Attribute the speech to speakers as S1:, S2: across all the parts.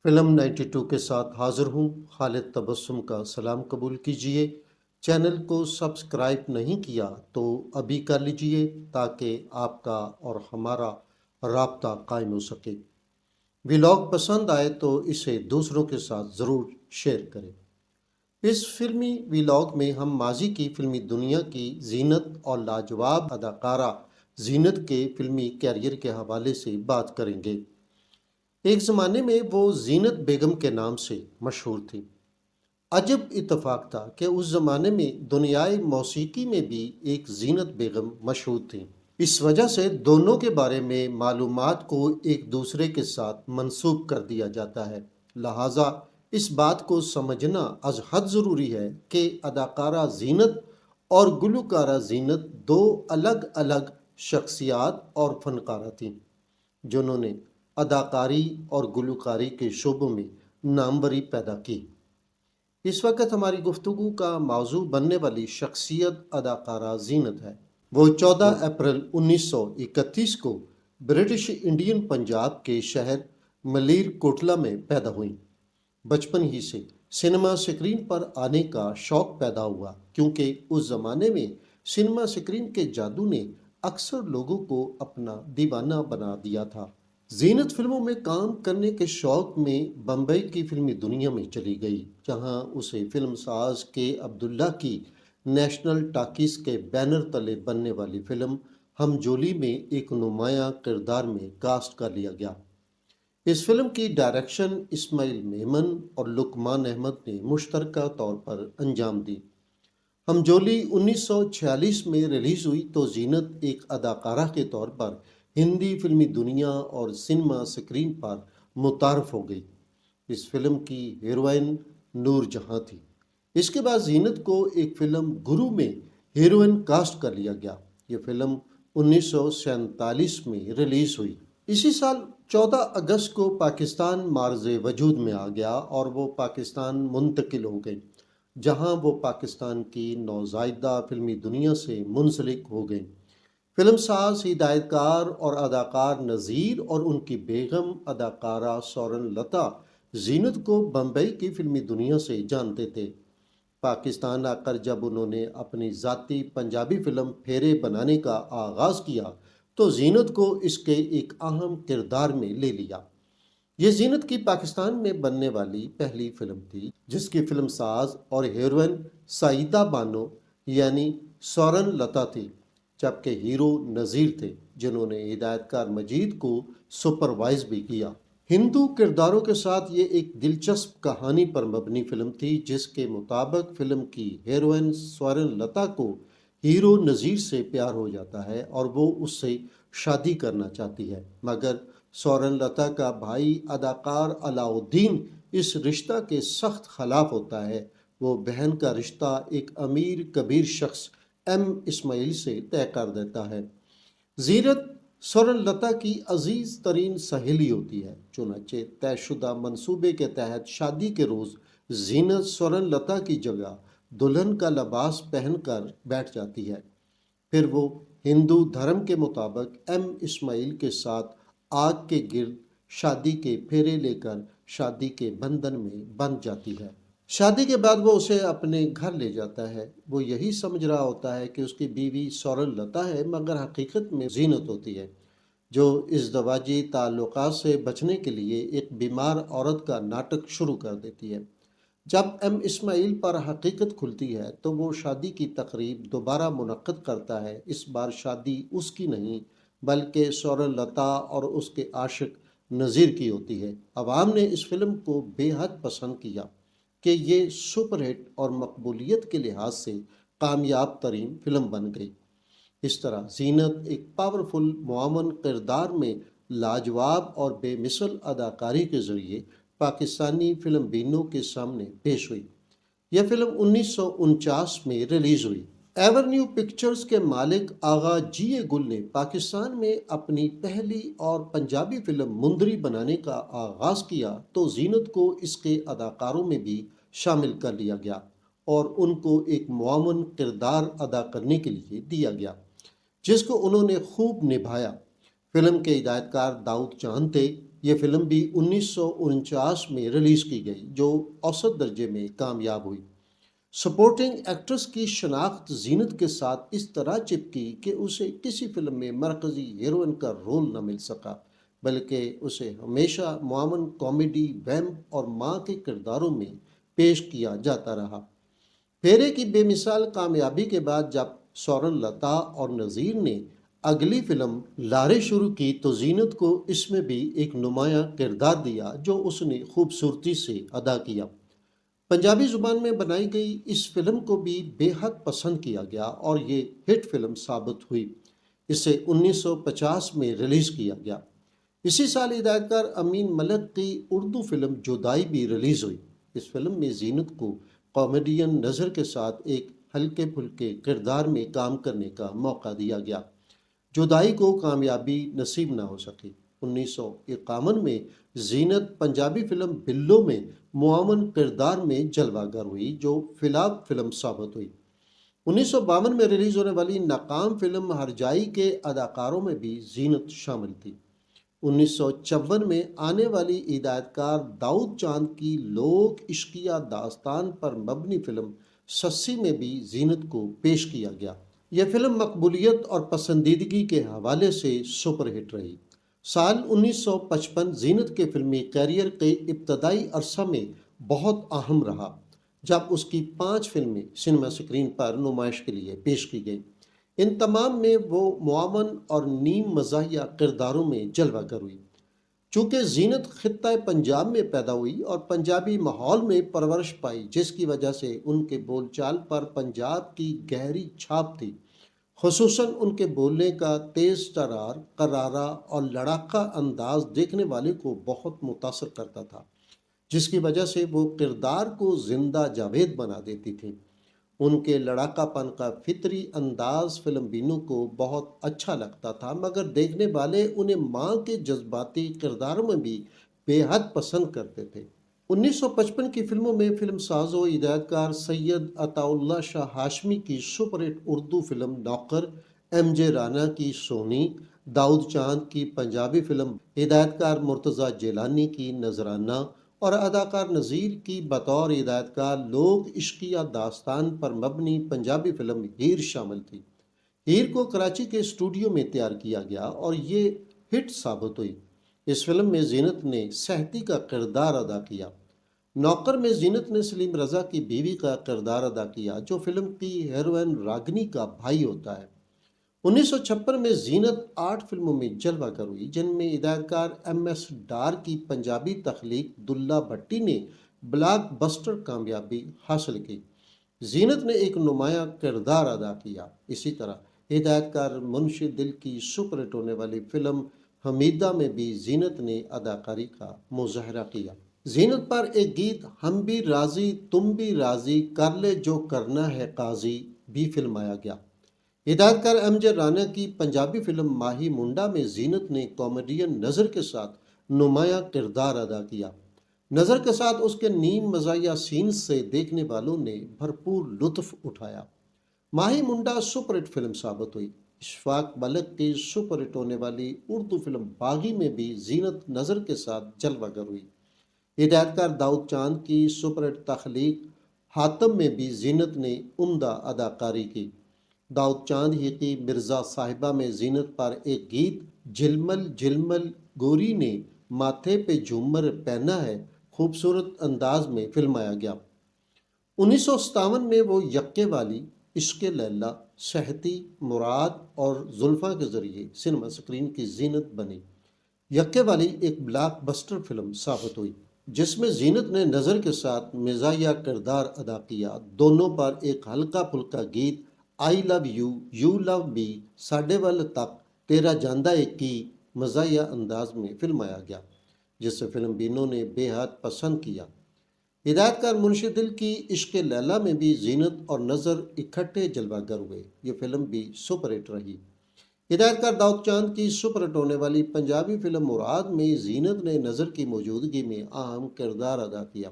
S1: Film 92 کے ساتھ حاضر ہوں۔ خالد تبسم کا سلام قبول کیجئے۔ چینل کو سبسکرائب نہیں کیا تو ابھی کر لیجئے تاکہ آپ کا اور ہمارا رابطہ قائم ہو سکے۔ ویلاگ پسند آئے تو اسے دوسروں کے ساتھ ضرور شیئر کریں۔ اس فلمی ویلاگ میں ہم ماضی کی فلمی دنیا کی زینت اور لاجواب اداکارہ زینت کے فلمی کیریئر کے حوالے سے بات کریں گے۔ ایک زمانے میں وہ زینت بیگم کے نام سے مشہور تھی۔ عجب اتفاق تھا کہ اس زمانے میں دنیائے موسیقی میں بھی ایک زینت بیگم مشہور تھی۔ اس وجہ سے دونوں کے بارے میں معلومات کو ایک دوسرے کے ساتھ منسوب کر دیا جاتا ہے۔ لہٰذا اس بات کو سمجھنا از حد ضروری ہے کہ اداکارہ زینت اور گلوکارہ زینت دو الگ الگ شخصیات اور فنکارہ تھیں جنہوں نے اداکاری اور گلوکاری کے شعبوں میں ناموری پیدا کی۔ اس وقت ہماری گفتگو کا موضوع بننے والی شخصیت اداکارہ زینت ہے۔ وہ 14 اپریل 1931 کو برٹش انڈین پنجاب کے شہر ملیر کوٹلہ میں پیدا ہوئیں۔ بچپن ہی سے سنیما سکرین پر آنے کا شوق پیدا ہوا کیونکہ اس زمانے میں سنیما سکرین کے جادو نے اکثر لوگوں کو اپنا دیوانہ بنا دیا تھا۔ زینت فلموں میں کام کرنے کے شوق میں بمبئی کی فلمی دنیا میں چلی گئی، جہاں اسے فلم ساز کے عبداللہ کی نیشنل ٹاکیز کے بینر تلے بننے والی فلم ہم جولی میں ایک نمایاں کردار میں کاسٹ کر لیا گیا۔ اس فلم کی ڈائریکشن اسماعیل میمن اور لقمان احمد نے مشترکہ طور پر انجام دی۔ ہم جولی 1946 میں ریلیز ہوئی تو زینت ایک اداکارہ کے طور پر ہندی فلمی دنیا اور سنیما سکرین پر متعارف ہو گئی۔ اس فلم کی ہیروئن نور جہاں تھی۔ اس کے بعد زینت کو ایک فلم گرو میں ہیروئن کاسٹ کر لیا گیا۔ یہ فلم 1947 میں ریلیز ہوئی۔ اسی سال 14 اگست کو پاکستان معرض وجود میں آ گیا اور وہ پاکستان منتقل ہو گئی، جہاں وہ پاکستان کی نوزائیدہ فلمی دنیا سے منسلک ہو گئیں۔ فلم ساز، ہدایت کار اور اداکار نذیر اور ان کی بیگم اداکارہ سورن لتا زینت کو بمبئی کی فلمی دنیا سے جانتے تھے۔ پاکستان آ کر جب انہوں نے اپنی ذاتی پنجابی فلم پھیرے بنانے کا آغاز کیا تو زینت کو اس کے ایک اہم کردار میں لے لیا۔ یہ زینت کی پاکستان میں بننے والی پہلی فلم تھی جس کی فلم ساز اور ہیروئن سعیدہ بانو یعنی سورن لتا تھی، جبکہ ہیرو نذیر تھے جنہوں نے ہدایت کار مجید کو سپروائز بھی کیا۔ ہندو کرداروں کے ساتھ یہ ایک دلچسپ کہانی پر مبنی فلم تھی جس کے مطابق فلم کی ہیروئن سورن لتا کو ہیرو نذیر سے پیار ہو جاتا ہے اور وہ اس سے شادی کرنا چاہتی ہے، مگر سورن لتا کا بھائی اداکار علاء الدین اس رشتہ کے سخت خلاف ہوتا ہے۔ وہ بہن کا رشتہ ایک امیر کبیر شخص ایم اسماعیل سے طے کر دیتا ہے۔ زینت سورن لتا کی عزیز ترین سہیلی ہوتی ہے، چنانچہ طے شدہ منصوبے کے تحت شادی کے روز زینت سورن لتا کی جگہ دلہن کا لباس پہن کر بیٹھ جاتی ہے۔ پھر وہ ہندو دھرم کے مطابق ایم اسماعیل کے ساتھ آگ کے گرد شادی کے پھیرے لے کر شادی کے بندھن میں بندھ جاتی ہے۔ شادی کے بعد وہ اسے اپنے گھر لے جاتا ہے۔ وہ یہی سمجھ رہا ہوتا ہے کہ اس کی بیوی سورن لتا ہے، مگر حقیقت میں زینت ہوتی ہے، جو ازدواجی تعلقات سے بچنے کے لیے ایک بیمار عورت کا ناٹک شروع کر دیتی ہے۔ جب ایم اسماعیل پر حقیقت کھلتی ہے تو وہ شادی کی تقریب دوبارہ منعقد کرتا ہے۔ اس بار شادی اس کی نہیں بلکہ سورن لتا اور اس کے عاشق نذیر کی ہوتی ہے۔ عوام نے اس فلم کو بے حد پسند کیا کہ یہ سپر ہٹ اور مقبولیت کے لحاظ سے کامیاب ترین فلم بن گئی۔ اس طرح زینت ایک پاورفل معاون کردار میں لاجواب اور بے مثل اداکاری کے ذریعے پاکستانی فلم بینوں کے سامنے پیش ہوئی۔ یہ فلم 1949 میں ریلیز ہوئی۔ ایورنیو پکچرز کے مالک آغا جی اے گل نے پاکستان میں اپنی پہلی اور پنجابی فلم مندری بنانے کا آغاز کیا تو زینت کو اس کے اداکاروں میں بھی شامل کر لیا گیا اور ان کو ایک معاون کردار ادا کرنے کے لیے دیا گیا جس کو انہوں نے خوب نبھایا۔ فلم کے ہدایت کار داؤد چاند تھے۔ یہ فلم بھی 1949 میں ریلیز کی گئی جو اوسط درجے میں کامیاب ہوئی۔ سپورٹنگ ایکٹریس کی شناخت زینت کے ساتھ اس طرح چپکی کہ اسے کسی فلم میں مرکزی ہیروئن کا رول نہ مل سکا، بلکہ اسے ہمیشہ معاون کامیڈی، ویمپ اور ماں کے کرداروں میں پیش کیا جاتا رہا۔ پھیرے کی بے مثال کامیابی کے بعد جب سورن لتا اور نذیر نے اگلی فلم لارے شروع کی تو زینت کو اس میں بھی ایک نمایاں کردار دیا جو اس نے خوبصورتی سے ادا کیا۔ پنجابی زبان میں بنائی گئی اس فلم کو بھی بے حد پسند کیا گیا اور یہ ہٹ فلم ثابت ہوئی۔ اسے 1950 میں ریلیز کیا گیا۔ اسی سال ہدایت کار امین ملک کی اردو فلم جدائی بھی ریلیز ہوئی۔ اس فلم میں زینت کو کامیڈین نظر کے ساتھ ایک ہلکے پھلکے کردار میں کام کرنے کا موقع دیا گیا۔ جدائی کو کامیابی نصیب نہ ہو سکی۔ 1951 میں زینت پنجابی فلم بلو میں معاون کردار میں جلوہ گر ہوئی جو فلاپ فلم ثابت ہوئی۔ 1952 میں ریلیز ہونے والی ناکام فلم ہرجائی کے اداکاروں میں بھی زینت شامل تھی۔ 1954 میں آنے والی ہدایت کار داؤد چاند کی لوک عشقیہ داستان پر مبنی فلم سسی میں بھی زینت کو پیش کیا گیا۔ یہ فلم مقبولیت اور پسندیدگی کے حوالے سے سپر ہٹ رہی۔ سال 1955 زینت کے فلمی کیریئر کے ابتدائی عرصہ میں بہت اہم رہا جب اس کی 5 فلمیں سنیما اسکرین پر نمائش کے لیے پیش کی گئیں۔ ان تمام میں وہ معاون اور نیم مزاحیہ کرداروں میں جلوہ گر ہوئی۔ چونکہ زینت خطہ پنجاب میں پیدا ہوئی اور پنجابی ماحول میں پرورش پائی جس کی وجہ سے ان کے بول چال پر پنجاب کی گہری چھاپ تھی، خصوصاً ان کے بولنے کا تیز ترار، کرارا اور لڑاکا انداز دیکھنے والے کو بہت متاثر کرتا تھا، جس کی وجہ سے وہ کردار کو زندہ جاوید بنا دیتی تھیں۔ ان کے لڑاکا پن کا فطری انداز فلم بینوں کو بہت اچھا لگتا تھا، مگر دیکھنے والے انہیں ماں کے جذباتی کرداروں میں بھی بے حد پسند کرتے تھے۔ 1955 کی فلموں میں فلم ساز و ہدایت کار سید عطا اللہ شاہ ہاشمی کی سپر ہٹ اردو فلم نوکر، ایم جے رانا کی سونی، داؤد چاند کی پنجابی فلم، ہدایت کار مرتضیٰ جیلانی کی نذرانہ اور اداکار نذیر کی بطور ہدایت کار لوک عشقیہ داستان پر مبنی پنجابی فلم ہیر شامل تھی۔ ہیر کو کراچی کے اسٹوڈیو میں تیار کیا گیا اور یہ ہٹ ثابت ہوئی۔ اس فلم میں زینت نے سہتی کا کردار ادا کیا۔ نوکر میں زینت نے سلیم رضا کی بیوی کا کردار ادا کیا جو فلم کی ہیروئن راگنی کا بھائی ہوتا ہے۔ 1956 میں زینت 8 فلموں میں جلوہ گر ہوئی جن میں ہدایت کار ایم ایس ڈار کی پنجابی تخلیق دلہ بھٹی نے بلاک بسٹر کامیابی حاصل کی۔ زینت نے ایک نمایاں کردار ادا کیا۔ اسی طرح ہدایت کار منشی دل کی سپر ہٹ ہونے والی فلم حمیدہ میں بھی زینت نے اداکاری کا مظاہرہ کیا۔ زینت پر ایک گیت ہم بھی راضی تم بھی راضی کر لے جو کرنا ہے قاضی بھی فلمایا گیا۔ ہدایت کار ایم جے رانا کی پنجابی فلم ماہی منڈا میں زینت نے کامیڈین نظر کے ساتھ نمایاں کردار ادا کیا۔ نظر کے ساتھ اس کے نیم مزاحیہ سینز سے دیکھنے والوں نے بھرپور لطف اٹھایا۔ ماہی منڈا سپر ہٹ فلم ثابت ہوئی۔ اشفاق ملک کی سپر ہٹ ہونے والی اردو فلم باغی میں بھی زینت نظر کے ساتھ جلوہ گر ہوئی۔ ہدایت کار داؤد چاند کی سپر ہٹ تخلیق حاتم میں بھی زینت نے عمدہ اداکاری کی۔ داؤد چاند ہی کی مرزا صاحبہ میں زینت پر ایک گیت جھلمل جھلمل گوری نے ماتھے پہ جھومر پہنا ہے خوبصورت انداز میں فلمایا گیا۔ 1957 میں وہ یکے والی، عشق لیلا، سہتی، مراد اور زلفاں کے ذریعے سنیما اسکرین کی زینت بنی۔ یکے والی ایک بلاک بسٹر فلم ثابت ہوئی جس میں زینت نے نظر کے ساتھ مزاحیہ کردار ادا کیا۔ دونوں پر ایک ہلکا پھلکا گیت آئی لو یو، یو لو می، ساڈے ول تک، تیرا جاندا ہے کی مزاحیہ انداز میں فلمایا گیا جسے فلم بینوں نے بے حد پسند کیا۔ ہدایت کار منشی دل کی عشق لیلا میں بھی زینت اور نظر اکٹھے جلوہ گر ہوئے۔ یہ فلم بھی سپر ہٹ رہی۔ ہدایت کار داؤد چاند کی سپر ہٹ ہونے والی پنجابی فلم مراد میں زینت نے نظر کی موجودگی میں اہم کردار ادا کیا۔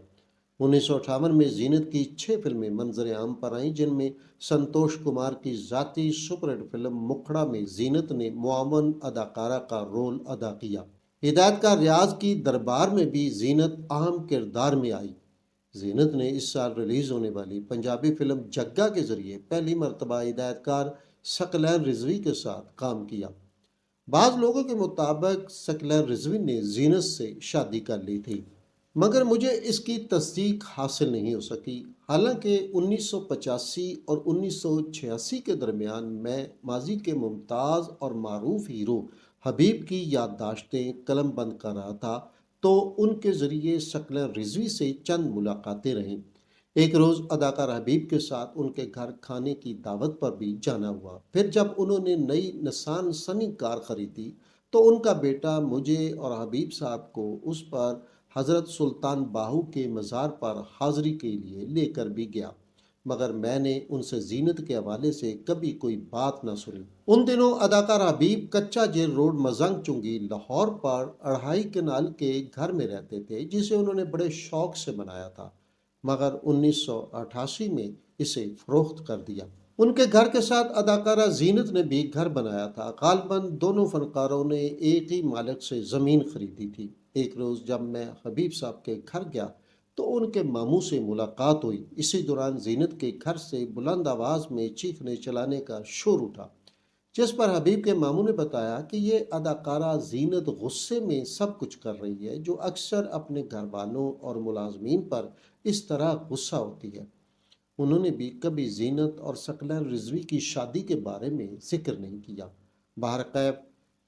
S1: 1958 میں زینت کی 6 فلمیں منظر عام پر آئیں جن میں سنتوش کمار کی ذاتی سپر ہٹ فلم مکھڑا میں زینت نے معاون اداکارہ کا رول ادا کیا۔ ہدایت کار ریاض کی دربار میں بھی زینت اہم کردار میں آئی۔ زینت نے اس سال ریلیز ہونے والی پنجابی فلم جگا کے ذریعے پہلی مرتبہ ہدایت کار ثقلین رضوی کے ساتھ کام کیا۔ بعض لوگوں کے مطابق ثقلین رضوی نے زینت سے شادی کر لی تھی، مگر مجھے اس کی تصدیق حاصل نہیں ہو سکی۔ حالانکہ 1985 اور 1986 کے درمیان میں ماضی کے ممتاز اور معروف ہیرو حبیب کی یادداشتیں قلم بند کر رہا تھا تو ان کے ذریعے ثقلین رضوی سے چند ملاقاتیں رہیں۔ ایک روز اداکار حبیب کے ساتھ ان کے گھر کھانے کی دعوت پر بھی جانا ہوا۔ پھر جب انہوں نے نئی نسان سنی کار خریدی تو ان کا بیٹا مجھے اور حبیب صاحب کو اس پر حضرت سلطان باہو کے مزار پر حاضری کے لیے لے کر بھی گیا، مگر میں نے ان سے زینت کے حوالے سے کبھی کوئی بات نہ سنی۔ ان دنوں اداکار حبیب کچا جیل روڈ مزنگ چنگی لاہور پر 2.5 کنال کے گھر میں رہتے تھے، جسے انہوں نے بڑے شوق سے بنایا تھا، مگر 1988 میں اسے فروخت کر دیا۔ ان کے گھر کے ساتھ اداکارہ زینت نے بھی گھر بنایا تھا۔ غالباً دونوں فنکاروں نے ایک ہی مالک سے زمین خریدی تھی۔ ایک روز جب میں حبیب صاحب کے گھر گیا تو ان کے ماموں سے ملاقات ہوئی۔ اسی دوران زینت کے گھر سے بلند آواز میں چیخنے چلانے کا شور اٹھا، جس پر حبیب کے ماموں نے بتایا کہ یہ اداکارہ زینت غصے میں سب کچھ کر رہی ہے، جو اکثر اپنے گھر والوں اور ملازمین پر اس طرح غصہ ہوتی ہے۔ انہوں نے بھی کبھی زینت اور ثقلین رضوی کی شادی کے بارے میں ذکر نہیں کیا۔ بہرکیف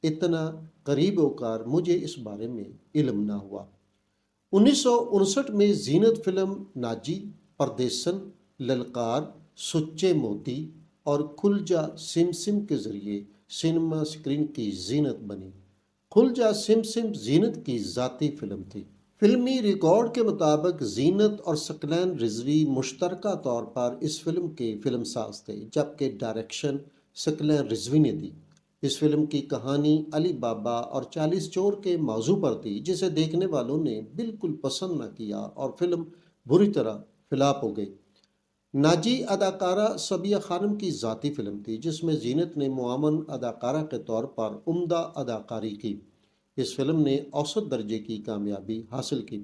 S1: اتنا قریب ہو کر مجھے اس بارے میں علم نہ ہوا۔ 1959 میں زینت فلم ناجی، پردیسن، للکار، سچے موتی اور کھل جا سم سم کے ذریعے سینما اسکرین کی زینت بنی۔ کھل جا سم سم زینت کی ذاتی فلم تھی۔ فلمی ریکارڈ کے مطابق زینت اور ثقلین رضوی مشترکہ طور پر اس فلم کے فلم ساز تھے، جبکہ ڈائریکشن ثقلین رضوی نے دی۔ اس فلم کی کہانی علی بابا اور 40 چور کے موضوع پر تھی، جسے دیکھنے والوں نے بالکل پسند نہ کیا اور فلم بری طرح فلاپ ہو گئی۔ ناجی اداکارہ صبیہ خانم کی ذاتی فلم تھی، جس میں زینت نے معاون اداکارہ کے طور پر عمدہ اداکاری کی۔ اس فلم نے اوسط درجے کی کامیابی حاصل کی۔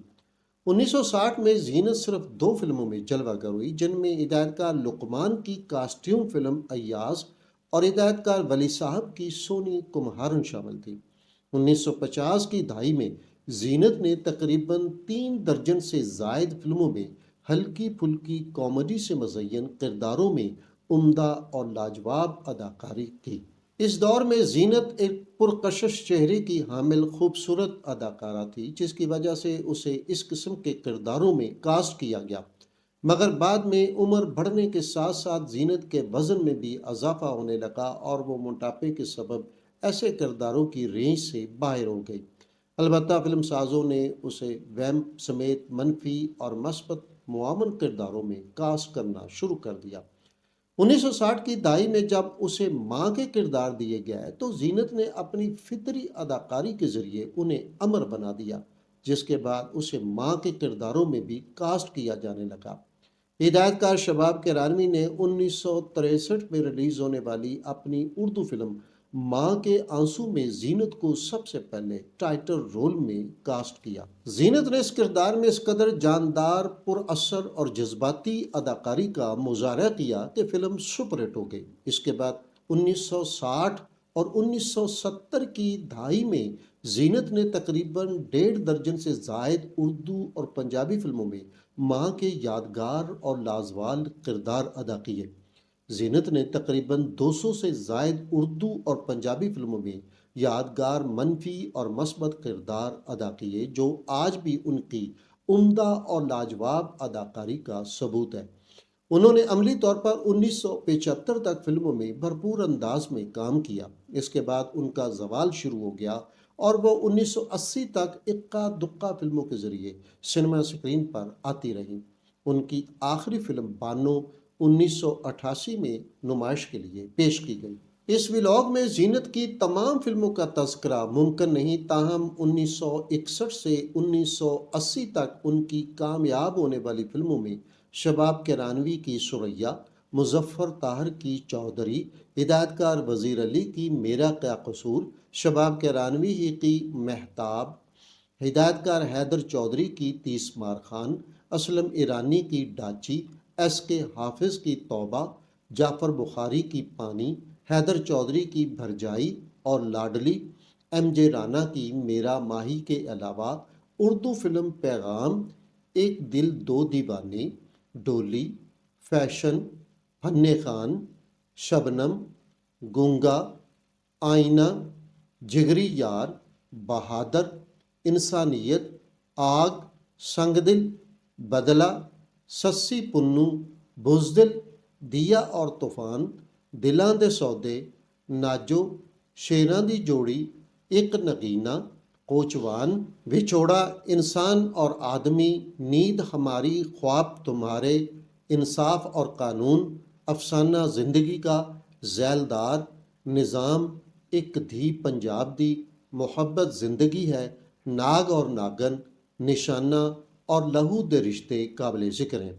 S1: 1960 میں زینت صرف 2 فلموں میں جلوہ گر ہوئی، جن میں ہدایت کار لقمان کی کاسٹیوم فلم ایاز اور ہدایت کار ولی صاحب کی سونی کمہارن شامل تھی۔ 1950 کی دہائی میں زینت نے تقریباً 3 درجن سے زائد فلموں میں ہلکی پھلکی کامیڈی سے مزین کرداروں میں عمدہ اور لاجواب اداکاری کی۔ اس دور میں زینت ایک پرکشش چہرے کی حامل خوبصورت اداکارہ تھی، جس کی وجہ سے اسے اس قسم کے کرداروں میں کاسٹ کیا گیا، مگر بعد میں عمر بڑھنے کے ساتھ ساتھ زینت کے وزن میں بھی اضافہ ہونے لگا اور وہ موٹاپے کے سبب ایسے کرداروں کی رینج سے باہر ہو گئی۔ البتہ فلم سازوں نے اسے ویمپ سمیت منفی اور مثبت معاون کرداروں میں کاسٹ کرنا شروع کر دیا۔ 1960 کی دہائی میں جب اسے ماں کے کردار دیے گئے تو زینت نے اپنی فطری اداکاری کے ذریعے انہیں امر بنا دیا، جس کے بعد اسے ماں کے کرداروں میں بھی کاسٹ کیا جانے لگا۔ ہدایت کار شباب کرانوی نے 1963 میں ریلیز ہونے والی اپنی اردو فلم ماں کے آنسو میں زینت کو سب سے پہلے ٹائٹل رول میں کاسٹ کیا۔ زینت نے اس کردار میں اس قدر جاندار، پر اثر اور جذباتی اداکاری کا مظاہرہ کیا کہ فلم سپر ہٹ ہو گئی۔ اس کے بعد 1960 اور 1970 کی دہائی میں زینت نے تقریباً 1.5 درجن سے زائد اردو اور پنجابی فلموں میں ماں کے یادگار اور لازوال کردار ادا کیے۔ زینت نے تقریباً 200 سے زائد اردو اور پنجابی فلموں میں یادگار منفی اور مثبت کردار ادا کیے، جو آج بھی ان کی عمدہ اور لاجواب اداکاری کا ثبوت ہے۔ انہوں نے عملی طور پر 1975 تک فلموں میں بھرپور انداز میں کام کیا۔ اس کے بعد ان کا زوال شروع ہو گیا اور وہ 1980 تک اکا دکا فلموں کے ذریعے سینما اسکرین پر آتی رہیں۔ ان کی آخری فلم بانو 1988 میں نمائش کے لیے پیش کی گئی۔ اس ولاگ میں زینت کی تمام فلموں کا تذکرہ ممکن نہیں، تاہم 1961 سے 1980 تک ان کی کامیاب ہونے والی فلموں میں شباب کرانوی کی ثریا، مظفر طاہر کی چودھری، ہدایت کار وزیر علی کی میرا کیا قصور، شباب کیرانوی ہی کی مہتاب، ہدایت کار حیدر چودھری کی 30 مار خان، اسلم ایرانی کی ڈاچی، ایس کے حافظ کی توبہ، جعفر بخاری کی پانی، حیدر چودھری کی بھرجائی اور لاڈلی، ایم جے رانا کی میرا ماہی کے علاوہ اردو فلم پیغام، ایک دل دو دیوانے، ڈولی، فیشن، فن خان، شبنم، گونگا، آئینہ، جگری یار، بہادر، انسانیت، آگ، سنگ دل، بدلہ، سسی پنو، بزدل، دیا اور طوفان، دلاں دے سودے، ناجو، شیراں دی جوڑی، ایک نگینہ، کوچوان، وچھوڑا، انسان اور آدمی، نیند ہماری خواب تمہارے، انصاف اور قانون، افسانہ زندگی کا، ذیلدار، نظام، ایک دھی پنجاب دی، محبت زندگی ہے، ناگ اور ناگن، نشانہ اور لہو دے رشتے قابل ذکر ہیں۔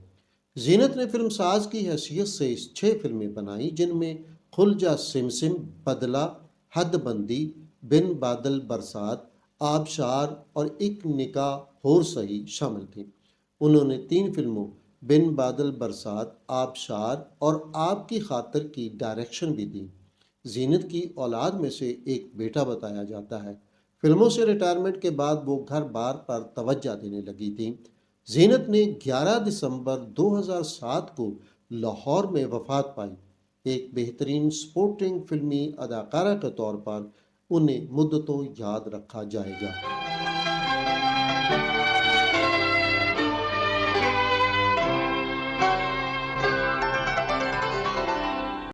S1: زینت نے فلم ساز کی حیثیت سے 6 فلمیں بنائیں، جن میں خلجہ سمسم، بدلہ، حد بندی، بن بادل برسات، آبشار اور ایک نکاح ہور سہی شامل تھیں۔ انہوں نے 3 فلموں بن بادل برسات، آبشار اور آپ کی خاطر کی ڈائریکشن بھی دی۔ زینت کی اولاد میں سے ایک بیٹا بتایا جاتا ہے۔ فلموں سے ریٹائرمنٹ کے بعد وہ گھر بار پر توجہ دینے لگی تھیں۔ زینت نے 11 دسمبر 2007 کو لاہور میں وفات پائی۔ ایک بہترین سپورٹنگ فلمی اداکارہ کے طور پر انہیں مدتوں یاد رکھا جائے گا۔